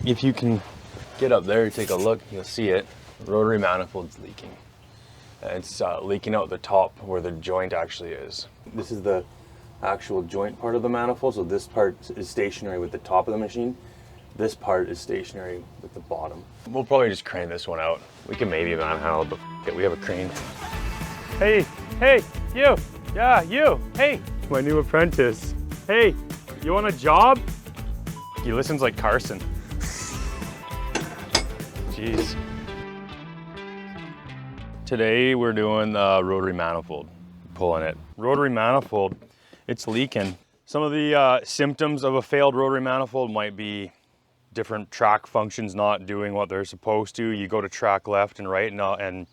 If you can get up there, take a look, you'll see it. Rotary manifold's leaking. It's leaking out the top where the joint actually is. This is the actual joint part of the manifold, so this part is stationary with the top of the machine. This part is stationary with the bottom. We'll probably just crane this one out. We can maybe manhandle, but we have a crane. Hey, you! Yeah, you! Hey, my new apprentice. Hey, you want a job? He listens like Carson. Jeez. Today we're doing the rotary manifold, pulling it. Rotary manifold, it's leaking. Some of the symptoms of a failed rotary manifold might be different track functions not doing what they're supposed to. You go to track left and right and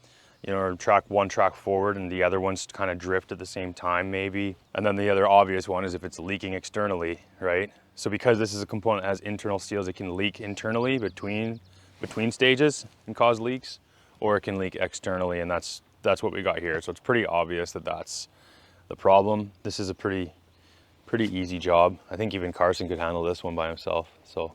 you know, track one track forward and the other ones kind of drift at the same time maybe. And then the other obvious one is if it's leaking externally, right? So because this is a component that has internal seals, it can leak internally between stages and cause leaks, or it can leak externally, and that's what we got here. So it's pretty obvious that that's the problem. This is a pretty easy job. I think even Carson could handle this one by himself, so.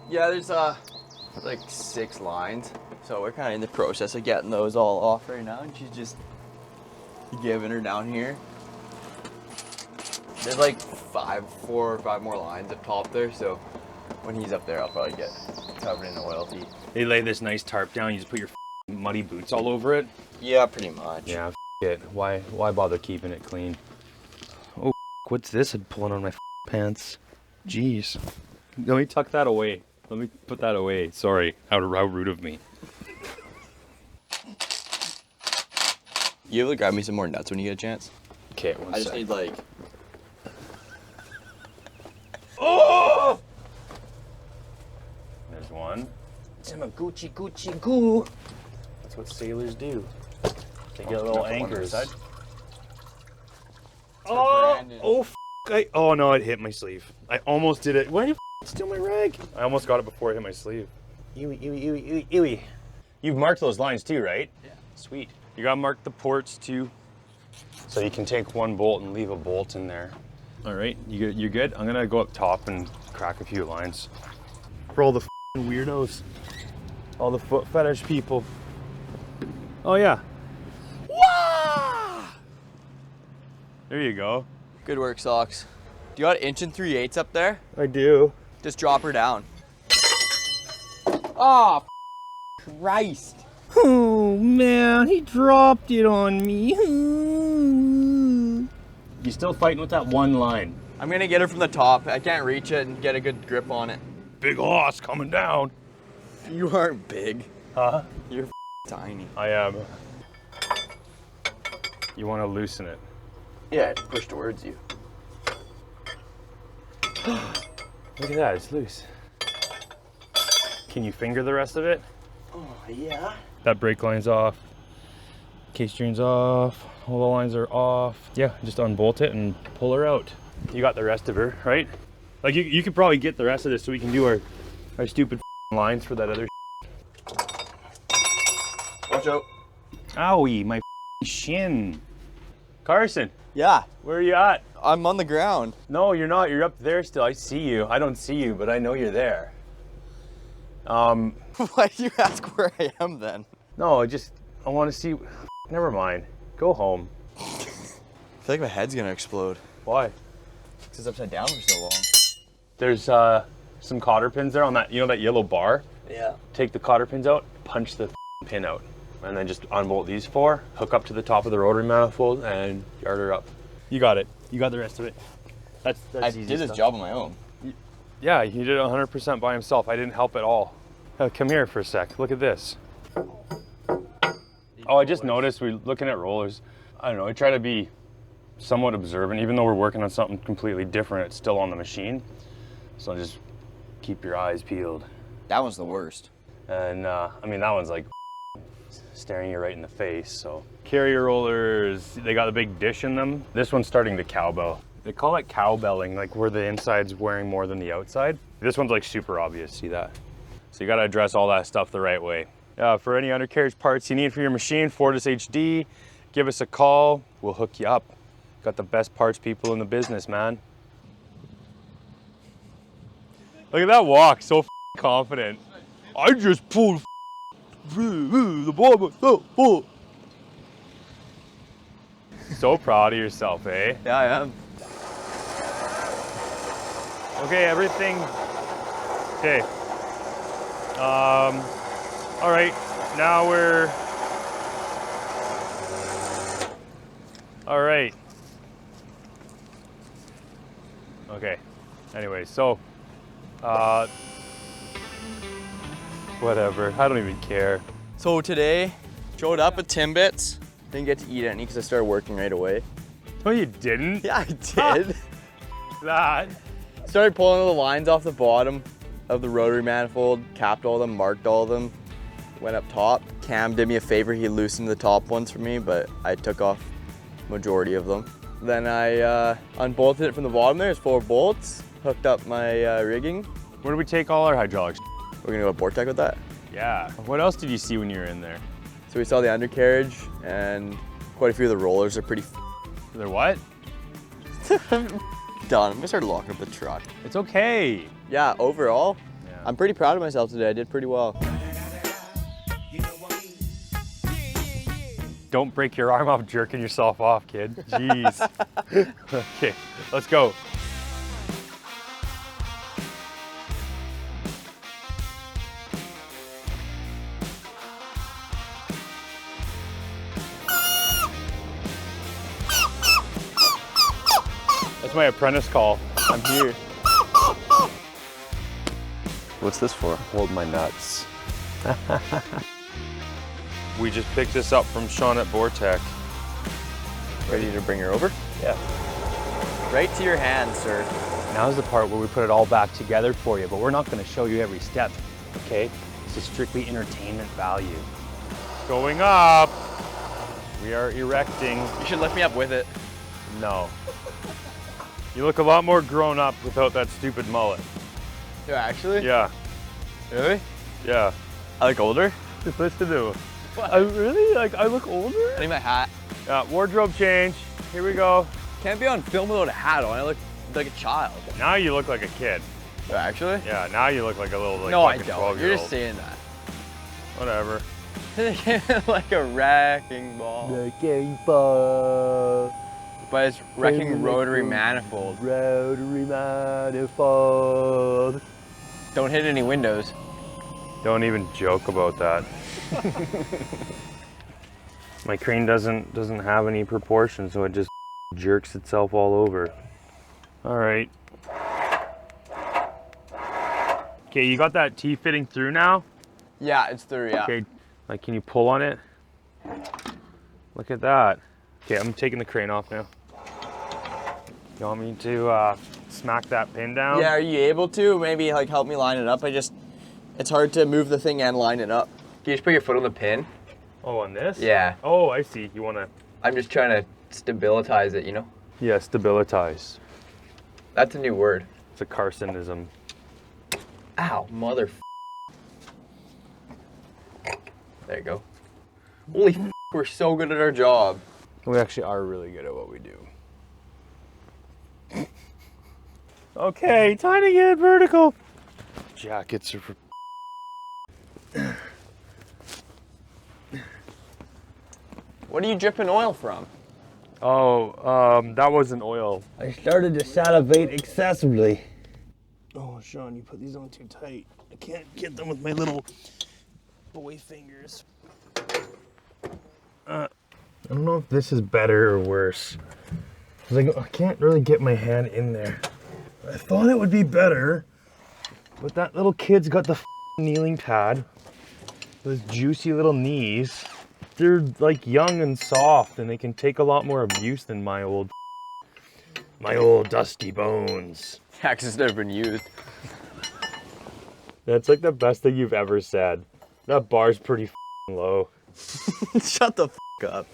Yeah, there's like 6 lines. So we're kind of in the process of getting those all off right now, and she's just giving her down here. There's like 4 or 5 more lines up top there, so when he's up there, I'll probably get covered in oilty. They lay this nice tarp down, you just put your muddy boots all over it? Yeah, pretty much. Yeah, it. Why bother keeping it clean? Oh, what's this I'm pulling on my pants? Jeez. Let me tuck that away. Let me put that away. Sorry, how rude of me. You able to grab me some more nuts when you get a chance? Okay, I just need like... Oh! There's one. Some Gucci goo. That's what sailors do. They get little anchors. Oh, oh no, it hit my sleeve. I almost did it. Why did you steal my rag? I almost got it before it hit my sleeve. Ewy. You've marked those lines too, right? Yeah. Sweet. You gotta mark the ports too. So you can take one bolt and leave a bolt in there. All right, you're good? I'm gonna go up top and crack a few lines. For all the weirdos. All the foot fetish people. Oh yeah. Wah! There you go. Good work, Socks. Do you got 1 3/8 up there? I do. Just drop her down. Oh, Christ. Oh man, he dropped it on me. You still fighting with that one line. I'm gonna get her from the top. I can't reach it and get a good grip on it. Big hoss coming down. You aren't big. Huh? You're tiny. I am. You want to loosen it. Yeah, push towards you. Look at that, it's loose. Can you finger the rest of it? Oh, yeah. That brake line's off. Case string's off. All the lines are off. Yeah, just unbolt it and pull her out. You got the rest of her, right? Like you could probably get the rest of this so we can do our stupid lines for that other. Watch out. Owie, my shin. Carson. Yeah. Where are you at? I'm on the ground. No, you're not. You're up there still. I see you. I don't see you, but I know you're there. Why do you ask where I am then? No, I want to see. Never mind. Go home. I feel like my head's gonna explode. Why? Because it's upside down for so long. There's some cotter pins there on that, you know, that yellow bar? Yeah. Take the cotter pins out, punch the pin out, and then just unbolt these 4, hook up to the top of the rotary manifold, and yard her up. You got it. You got the rest of it. That's I easy did this stuff. job on my own. Yeah, he did it 100% by himself. I didn't help at all. Come here for a sec. Look at this. Oh, I just noticed we're looking at rollers. I don't know, I try to be somewhat observant. Even though we're working on something completely different, it's still on the machine. So just keep your eyes peeled. That one's the worst. And I mean, that one's like staring you right in the face, so. Carrier rollers, they got a big dish in them. This one's starting to cowbell. They call it cowbelling, like where the inside's wearing more than the outside. This one's like super obvious, see that? So you gotta address all that stuff the right way. For any undercarriage parts you need for your machine, Fortis HD, give us a call, we'll hook you up. Got the best parts people in the business, man. Look at that walk, so confident. I just pulled the ball. So proud of yourself, eh? Yeah, I am. Okay, everything. Okay. All right, now we're. All right. Okay. Anyway, so, whatever. I don't even care. So today, showed up at Timbits. Didn't get to eat any because I started working right away. No, you didn't. Yeah, I did. That. Started pulling the lines off the bottom of the rotary manifold, capped all of them, marked all of them, went up top. Cam did me a favor, he loosened the top ones for me, but I took off majority of them. Then I unbolted it from the bottom there, it's 4 bolts, hooked up my rigging. Where do we take all our hydraulics? We're gonna go to BORETECH with that. Yeah. What else did you see when you were in there? So we saw the undercarriage and quite a few of the rollers are pretty They're what? done. I'm gonna start locking up the truck. It's okay. Yeah, overall, Yeah. I'm pretty proud of myself today. I did pretty well. Don't break your arm off jerking yourself off, kid. Jeez. Okay, let's go. That's my apprentice call. I'm here. What's this for? Hold my nuts. We just picked this up from Sean at BORETECH. Ready to bring her over? Yeah. Right to your hand, sir. Now's the part where we put it all back together for you, but we're not going to show you every step, okay? This is strictly entertainment value. Going up. We are erecting. You should lift me up with it. No. You look a lot more grown up without that stupid mullet. Yeah, actually? Yeah. Really? Yeah. I look older? Listen to it. What? I really? Like, I look older? I need my hat. Yeah, wardrobe change. Here we go. Can't be on film without a hat on. I look like a child. Now you look like a kid. Yeah, actually? Yeah, now you look like a little, like, No, I fucking don't. You're 12-year-old. just saying that. Whatever. Like a wrecking ball. Wrecking ball. But it's wrecking rotary manifold. Rotary manifold. Don't hit any windows. Don't even joke about that. My crane doesn't have any proportion, so it just jerks itself all over. All right. Okay, you got that T fitting through now? Yeah, it's through, yeah. Okay, like, can you pull on it? Look at that. Okay, I'm taking the crane off now. You want me to smack that pin down? Yeah, are you able to? Maybe like help me line it up. It's hard to move the thing and line it up. Can you just put your foot on the pin? Oh, on this? Yeah. Oh, I see. You want to... I'm just trying to stabilize it, you know? Yeah, stabilize. That's a new word. It's a Carsonism. Ow, mother. There you go. Holy f, we're so good at our job. We actually are really good at what we do. Okay, time to get vertical. Jackets are for... What are you dripping oil from? Oh, that wasn't oil. I started to salivate excessively. Oh, Sean, you put these on too tight. I can't get them with my little boy fingers. I don't know if this is better or worse. I can't really get my hand in there. I thought it would be better, but that little kid's got the kneeling pad. Those juicy little knees. They're like young and soft, and they can take a lot more abuse than my old dusty bones. Yeah, 'cause it's never been used. That's like the best thing you've ever said. That bar's pretty low. Shut the f up.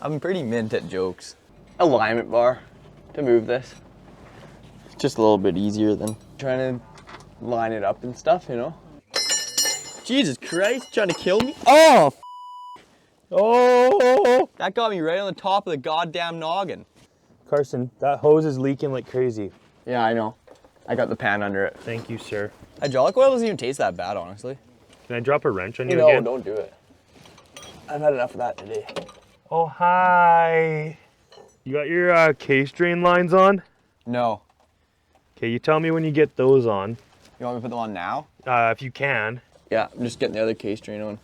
I'm pretty mint at jokes. Alignment bar to move this. It's just a little bit easier than trying to line it up and stuff, you know? Jesus Christ, trying to kill me? Oh! Oh! That got me right on the top of the goddamn noggin. Carson, that hose is leaking like crazy. Yeah, I know. I got the pan under it. Thank you, sir. Hydraulic oil doesn't even taste that bad, honestly. Can I drop a wrench on you No, again? don't do it. I've had enough of that today. Oh, hi. You got your case drain lines on? No. Okay, you tell me when you get those on. You want me to put them on now? If you can. Yeah, I'm just getting the other case drain on.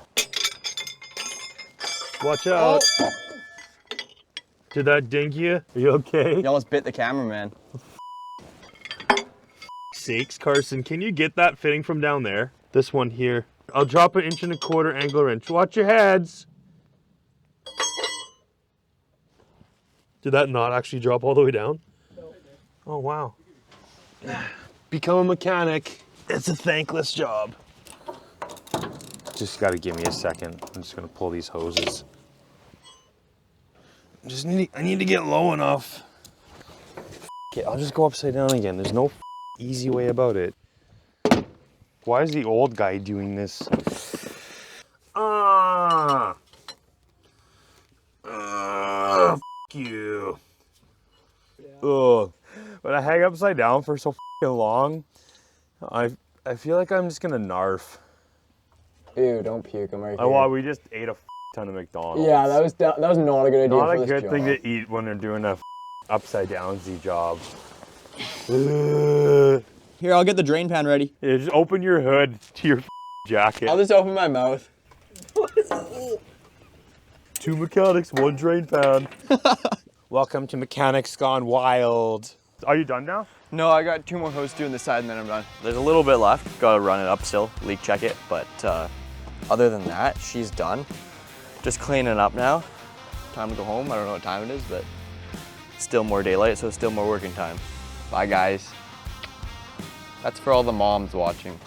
Watch out. Oh. Did that dink you? Are you okay? You almost bit the cameraman. Sakes, Carson, can you get that fitting from down there? This one here. I'll drop 1.25" angle wrench. Watch your heads. Did that not actually drop all the way down? No. Oh, wow. Become a mechanic. It's a thankless job. Just gotta give me a second. I'm just gonna pull these hoses. I need to get low enough. Okay, I'll just go upside down again. There's no easy way about it. Why is the old guy doing this? You. Ugh. When I hang upside down for so long, I feel like I'm just gonna narf. Ew, don't puke. I'm right Oh, well, we just ate a ton of McDonald's. Yeah, that was not a good idea Not for a this good job. thing to eat when they're doing a upside downsy job. Here, I'll get the drain pan ready. Yeah, just open your hood to your jacket. I'll just open my mouth. 2 mechanics, 1 drain pan. Welcome to Mechanics Gone Wild. Are you done now? No, I got 2 more hoses doing this side and then I'm done. There's a little bit left. Gotta run it up still, leak check it. But other than that, she's done. Just cleaning up now. Time to go home. I don't know what time it is, but still more daylight, so still more working time. Bye, guys. That's for all the moms watching.